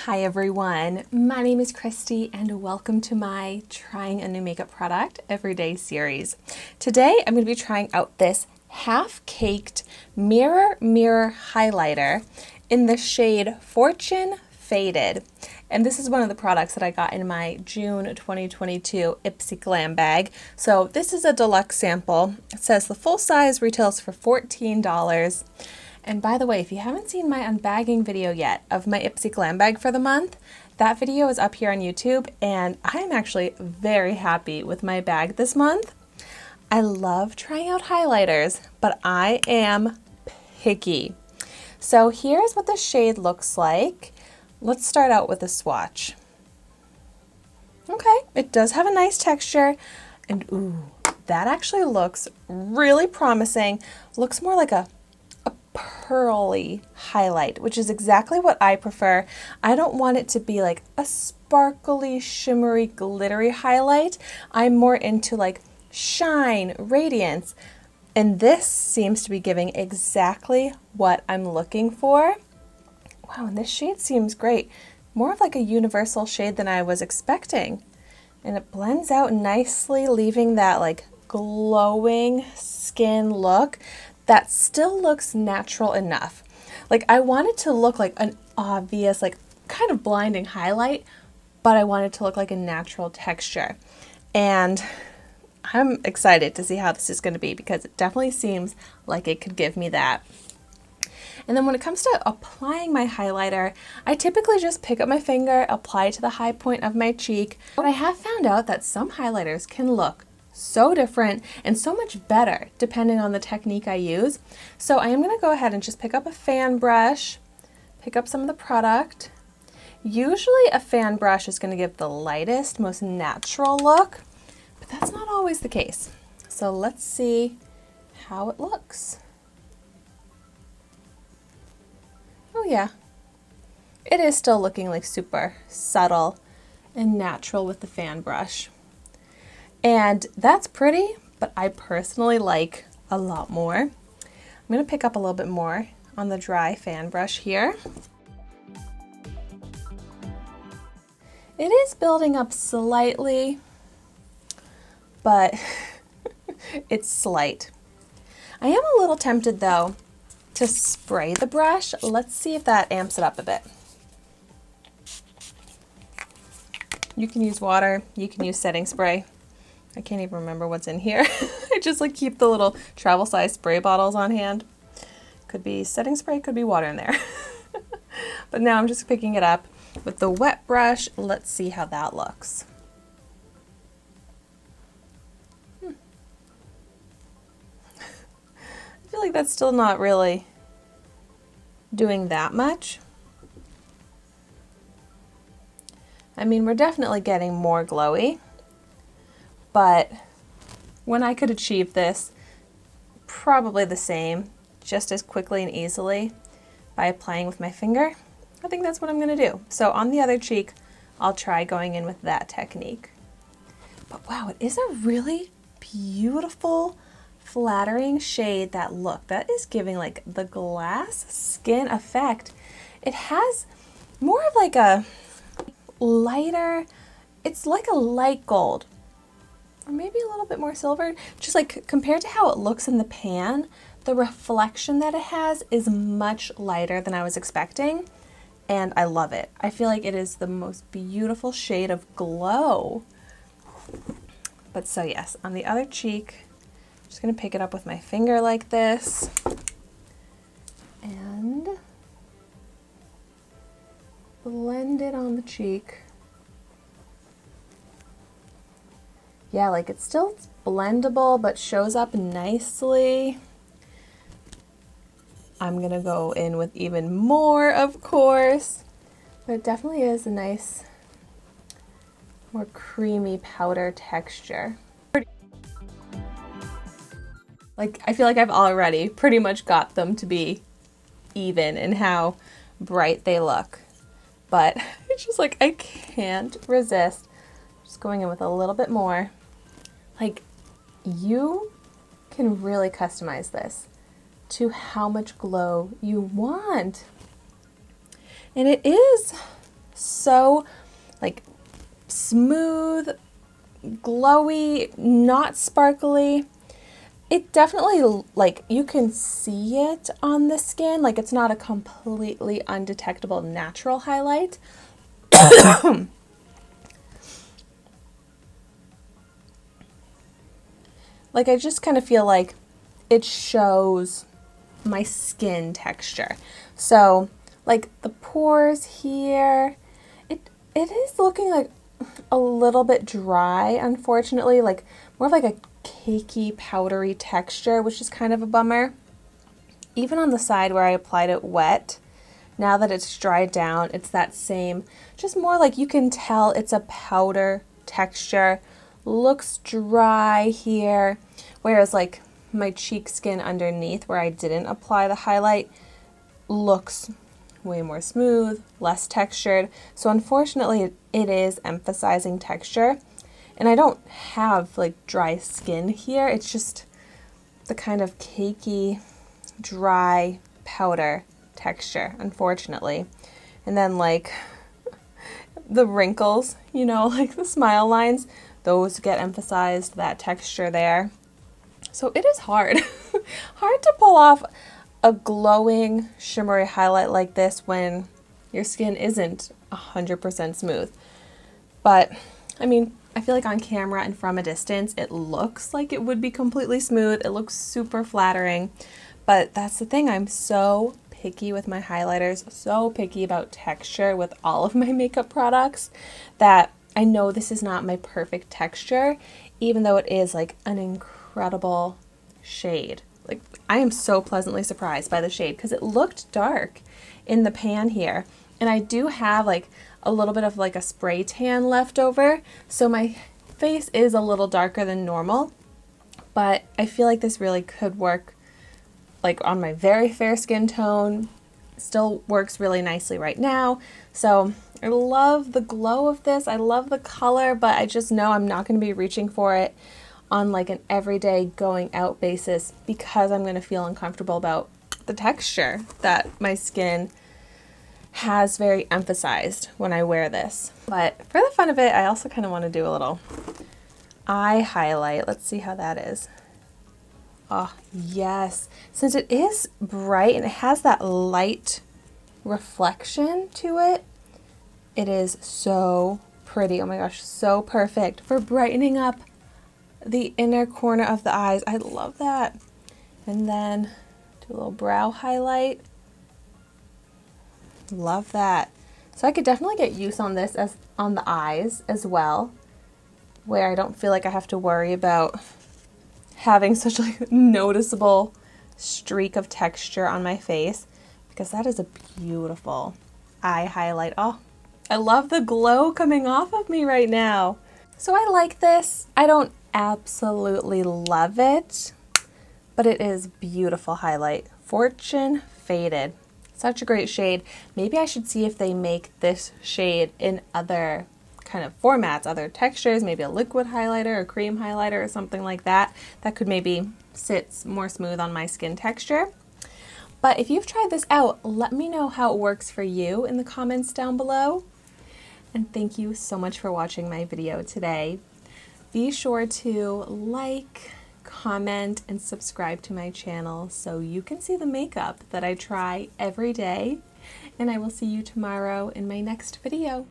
Hi everyone, my name is Christy and welcome to my Trying a New Makeup Product Everyday series. Today I'm going to be trying out this half-caked mirror highlighter in the shade Fortune Faded. And this is one of the products that I got in my June 2022 Ipsy Glam bag. So this is a deluxe sample. It says the full size retails for $14. And by the way, if you haven't seen my unbagging video yet of my Ipsy Glam bag for the month, that video is up here on YouTube, and I am actually very happy with my bag this month. I love trying out highlighters, but I am picky. So here's what the shade looks like. Let's start out with a swatch. Okay, it does have a nice texture, and ooh, that actually looks really promising. Looks more like a pearly highlight, which is exactly what I prefer. I don't want it to be like a sparkly, shimmery, glittery highlight. I'm more into like shine, radiance, and this seems to be giving exactly what I'm looking for. Wow, and this shade seems great. More of like a universal shade than I was expecting. And it blends out nicely, leaving that like glowing skin look that still looks natural enough. Like I want it to look like an obvious, like kind of blinding highlight, but I want it to look like a natural texture. And I'm excited to see how this is going to be because it definitely seems like it could give me that. And then when it comes to applying my highlighter, I typically just pick up my finger, apply it to the high point of my cheek. But I have found out that some highlighters can look so different and so much better depending on the technique I use. So I am going to go ahead and just pick up a fan brush, pick up some of the product. Usually a fan brush is going to give the lightest, most natural look, but that's not always the case. So let's see how it looks. Oh yeah, it is still looking like super subtle and natural with the fan brush. And that's pretty, but I personally like a lot more. I'm going to pick up a little bit more on the dry fan brush here. It is building up slightly, but it's slight. I am a little tempted though to spray the brush. Let's see if that amps it up a bit. You can use water, you can use setting spray. I can't even remember what's in here. I just like keep the little travel size spray bottles on hand. Could be setting spray, could be water in there. But now I'm just picking it up with the wet brush. Let's see how that looks. I feel like that's still not really doing that much. I mean, we're definitely getting more glowy. But when I could achieve this probably the same, just as quickly and easily by applying with my finger, I think that's what I'm going to do. So on the other cheek, I'll try going in with that technique. But wow, it is a really beautiful, flattering shade. That look, that is giving like the glass skin effect. It has more of like a lighter, it's like a light gold. Or maybe a little bit more silver. Just like compared to how it looks in the pan, the reflection that it has is much lighter than I was expecting, and I love it. I feel like it is the most beautiful shade of glow. But so yes, on the other cheek, I'm just gonna pick it up with my finger like this and blend it on the cheek. Yeah, like it's still blendable, but shows up nicely. I'm gonna go in with even more, of course, but it definitely is a nice, more creamy powder texture. Like, I feel like I've already pretty much got them to be even in how bright they look, but it's just like, I can't resist just going in with a little bit more. Like, you can really customize this to how much glow you want. And it is so like smooth, glowy, not sparkly. It definitely, like, you can see it on the skin. Like, it's not a completely undetectable natural highlight. Like, I just kind of feel like it shows my skin texture. So, like, the pores here, it is looking like a little bit dry, unfortunately, like more of like a cakey, powdery texture, which is kind of a bummer. Even on the side where I applied it wet, now that it's dried down, it's that same, just more like you can tell it's a powder texture. Looks dry here, whereas like my cheek skin underneath where I didn't apply the highlight looks way more smooth, less textured. So unfortunately, it is emphasizing texture. And I don't have like dry skin here. It's just the kind of cakey, dry powder texture, unfortunately. And then like the wrinkles, you know, like the smile lines, those get emphasized, that texture there. So it is hard, hard to pull off a glowing, shimmery highlight like this when your skin isn't 100% smooth. But, I mean, I feel like on camera and from a distance, it looks like it would be completely smooth. It looks super flattering. But that's the thing, I'm so picky with my highlighters, so picky about texture with all of my makeup products that I know this is not my perfect texture, even though it is like an incredible shade. Like, I am so pleasantly surprised by the shade because it looked dark in the pan here. And I do have like a little bit of like a spray tan left over. So my face is a little darker than normal, but I feel like this really could work like on my very fair skin tone. Still works really nicely right now. So I love the glow of this. I love the color, but I just know I'm not going to be reaching for it on like an everyday going out basis because I'm going to feel uncomfortable about the texture that my skin has very emphasized when I wear this. But for the fun of it, I also kind of want to do a little eye highlight. Let's see how that is. Oh, yes. Since it is bright and it has that light reflection to it, it is so pretty. Oh my gosh, so perfect for brightening up the inner corner of the eyes. I love that. And then do a little brow highlight. Love that. So I could definitely get use on this as on the eyes as well, where I don't feel like I have to worry about having such a noticeable streak of texture on my face, because that is a beautiful eye highlight. Oh, I love the glow coming off of me right now. So I like this. I don't absolutely love it, but it is beautiful highlight. Fortune Faded. Such a great shade. Maybe I should see if they make this shade in other kind of formats, other textures, maybe a liquid highlighter or cream highlighter or something like that. That could maybe sit more smooth on my skin texture. But if you've tried this out, let me know how it works for you in the comments down below. And thank you so much for watching my video today. Be sure to like, comment, and subscribe to my channel so you can see the makeup that I try every day. And I will see you tomorrow in my next video.